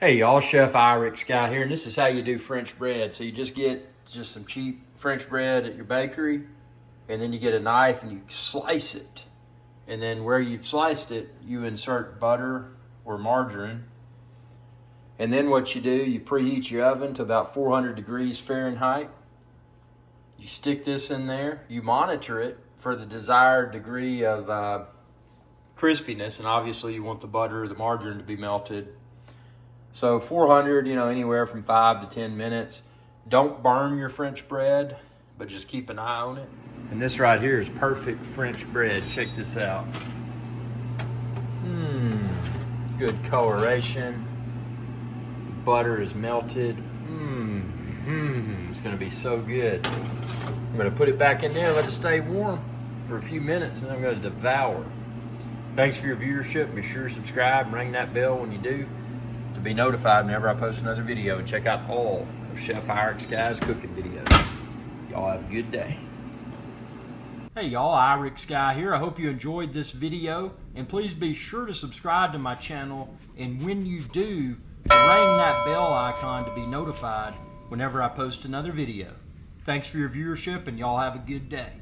Hey y'all, Chef IrixGuy here, and this is how you do French bread. So you just get some cheap French bread at your bakery, and then you get a knife and you slice it. And then where you've sliced it, you insert butter or margarine. And then what you do, you preheat your oven to about 400 degrees Fahrenheit. You stick this in there, you monitor it for the desired degree of crispiness, and obviously you want the butter or the margarine to be melted. So 400, anywhere from 5 to 10 minutes. Don't burn your French bread, but just keep an eye on it. And this right here is perfect French bread. Check this out. Good coloration. The butter is melted. It's gonna be so good. I'm gonna put it back in there, let it stay warm for a few minutes, and I'm gonna devour. Thanks for your viewership. Be sure to subscribe and ring that bell when you do, to be notified whenever I post another video, and check out all of Chef IrixGuy's cooking videos. Y'all have a good day. Hey y'all, IrixGuy here. I hope you enjoyed this video, and please be sure to subscribe to my channel, and when you do, ring that bell icon to be notified whenever I post another video. Thanks for your viewership, and y'all have a good day.